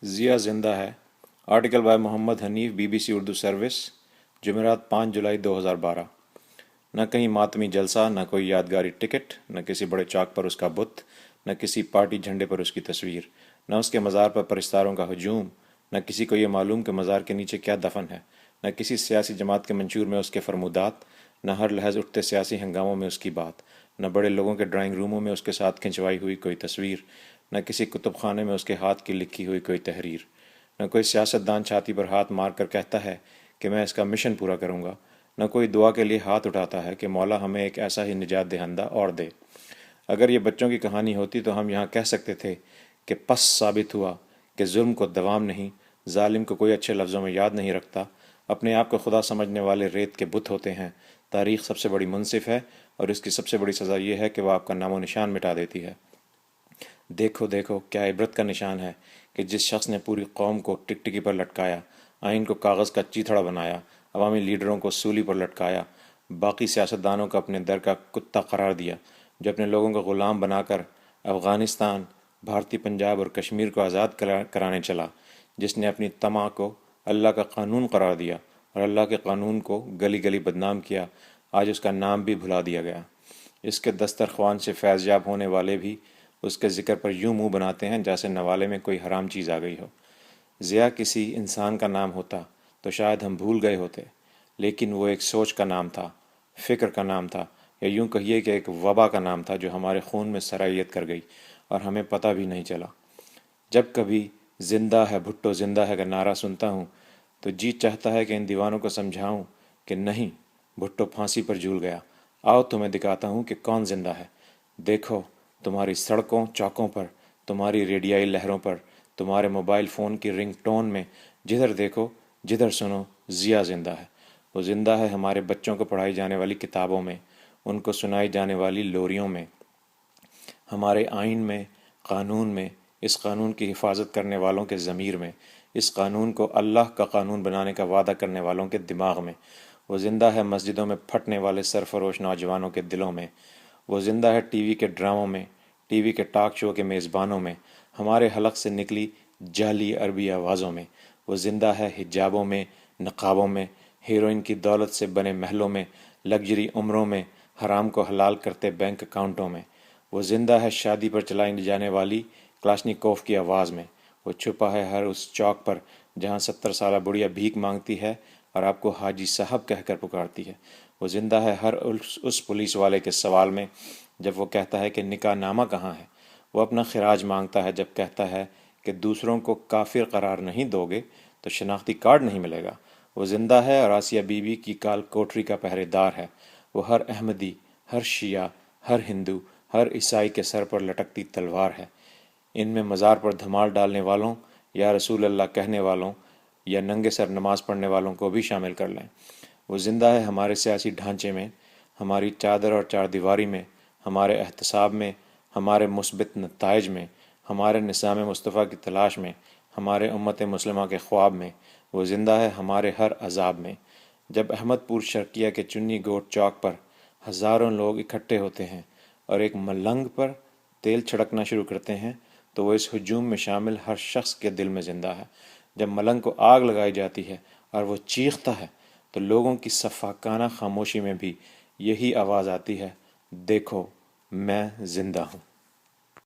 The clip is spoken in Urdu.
ضیاء زندہ ہے۔ Article by Muhammad Hanif, BBC Urdu service, جمعرات 5 جولائی 2012۔ نہ کہیں ماتمی جلسہ، نہ کوئی یادگاری ٹکٹ، نہ کسی بڑے چاک پر اس کا بت، نہ کسی پارٹی جھنڈے پر اس کی تصویر، نہ اس کے مزار پر پرستاروں کا ہجوم، نہ کسی کو یہ معلوم کہ مزار کے نیچے کیا دفن ہے، نہ کسی سیاسی جماعت کے منشور میں اس کے فرمودات، نہ ہر لحظ اٹھتے سیاسی ہنگاموں میں اس کی بات، نہ بڑے لوگوں کے ڈرائنگ روموں میں اس کے ساتھ کھنچوائی ہوئی کوئی تصویر، نہ کسی کتب خانے میں اس کے ہاتھ کی لکھی ہوئی کوئی تحریر، نہ کوئی سیاستدان چھاتی پر ہاتھ مار کر کہتا ہے کہ میں اس کا مشن پورا کروں گا، نہ کوئی دعا کے لیے ہاتھ اٹھاتا ہے کہ مولا ہمیں ایک ایسا ہی نجات دہندہ اور دے۔ اگر یہ بچوں کی کہانی ہوتی تو ہم یہاں کہہ سکتے تھے کہ پس ثابت ہوا کہ ظلم کو دوام نہیں، ظالم کو کوئی اچھے لفظوں میں یاد نہیں رکھتا، اپنے آپ کو خدا سمجھنے والے ریت کے بت ہوتے ہیں، تاریخ سب سے بڑی منصف ہے اور اس کی سب سے بڑی سزا یہ ہے کہ وہ آپ کا نام و نشان مٹا دیتی ہے۔ دیکھو دیکھو کیا عبرت کا نشان ہے کہ جس شخص نے پوری قوم کو ٹکٹکی پر لٹکایا، آئین کو کاغذ کا چیتھڑا بنایا، عوامی لیڈروں کو سولی پر لٹکایا، باقی سیاستدانوں کو اپنے در کا کتا قرار دیا، جو اپنے لوگوں کو غلام بنا کر افغانستان، بھارتی پنجاب اور کشمیر کو آزاد کرانے چلا، جس نے اپنی طمع کو اللہ کا قانون قرار دیا اور اللہ کے قانون کو گلی گلی بدنام کیا، آج اس کا نام بھی بھلا دیا گیا۔ اس کے دسترخوان سے فیض یاب ہونے والے بھی اس کے ذکر پر یوں منہ بناتے ہیں جیسے نوالے میں کوئی حرام چیز آ گئی ہو۔ ضیاء کسی انسان کا نام ہوتا تو شاید ہم بھول گئے ہوتے، لیکن وہ ایک سوچ کا نام تھا، فکر کا نام تھا، یا یوں کہیے کہ ایک وبا کا نام تھا جو ہمارے خون میں سرائیت کر گئی اور ہمیں پتہ بھی نہیں چلا۔ جب کبھی زندہ ہے بھٹو زندہ ہے کا نعرہ سنتا ہوں تو جی چاہتا ہے کہ ان دیوانوں کو سمجھاؤں کہ نہیں، بھٹو پھانسی پر جھول گیا، آؤ تمہیں دکھاتا ہوں کہ کون زندہ ہے۔ دیکھو تمہاری سڑکوں چوکوں پر، تمہاری ریڈیائی لہروں پر، تمہارے موبائل فون کی رنگ ٹون میں، جدھر دیکھو جدھر سنو ضیاء زندہ ہے۔ وہ زندہ ہے ہمارے بچوں کو پڑھائی جانے والی کتابوں میں، ان کو سنائی جانے والی لوریوں میں، ہمارے آئین میں، قانون میں، اس قانون کی حفاظت کرنے والوں کے ضمیر میں، اس قانون کو اللہ کا قانون بنانے کا وعدہ کرنے والوں کے دماغ میں۔ وہ زندہ ہے مسجدوں میں پھٹنے والے سرفروش نوجوانوں کے دلوں میں۔ وہ زندہ ہے ٹی وی کے ڈراموں میں، ٹی وی کے ٹاک شو کے میزبانوں میں، ہمارے حلق سے نکلی جعلی عربی آوازوں میں۔ وہ زندہ ہے حجابوں میں، نقابوں میں، ہیروئن کی دولت سے بنے محلوں میں، لگژری عمروں میں، حرام کو حلال کرتے بینک اکاؤنٹوں میں۔ وہ زندہ ہے شادی پر چلائی جانے والی کلاشنیکوف کی آواز میں۔ وہ چھپا ہے ہر اس چوک پر جہاں 70 سالہ بڑھیا بھیک مانگتی ہے اور آپ کو حاجی صاحب کہہ کر پکارتی ہے۔ وہ زندہ ہے ہر اس پولیس والے کے سوال میں جب وہ کہتا ہے کہ نکاح نامہ کہاں ہے۔ وہ اپنا خراج مانگتا ہے جب کہتا ہے کہ دوسروں کو کافر قرار نہیں دو گے تو شناختی کارڈ نہیں ملے گا۔ وہ زندہ ہے اور آسیہ بی بی کی کال کوٹری کا پہرے دار ہے۔ وہ ہر احمدی، ہر شیعہ، ہر ہندو، ہر عیسائی کے سر پر لٹکتی تلوار ہے۔ ان میں مزار پر دھمال ڈالنے والوں، یا رسول اللہ کہنے والوں، یا ننگے سر نماز پڑھنے والوں کو بھی شامل کر لیں۔ وہ زندہ ہے ہمارے سیاسی ڈھانچے میں، ہماری چادر اور چار دیواری میں، ہمارے احتساب میں، ہمارے مثبت نتائج میں، ہمارے نظام مصطفیٰ کی تلاش میں، ہمارے امت مسلمہ کے خواب میں۔ وہ زندہ ہے ہمارے ہر عذاب میں۔ جب احمد پور شرقیہ کے چنی گوٹ چوک پر ہزاروں لوگ اکٹھے ہوتے ہیں اور ایک ملنگ پر تیل چھڑکنا شروع کرتے ہیں تو وہ اس ہجوم میں شامل ہر شخص کے دل میں زندہ ہے۔ جب ملنگ کو آگ لگائی جاتی ہے اور وہ چیختا ہے تو لوگوں کی سفاکانہ خاموشی میں بھی یہی آواز آتی ہے، دیکھو میں زندہ ہوں۔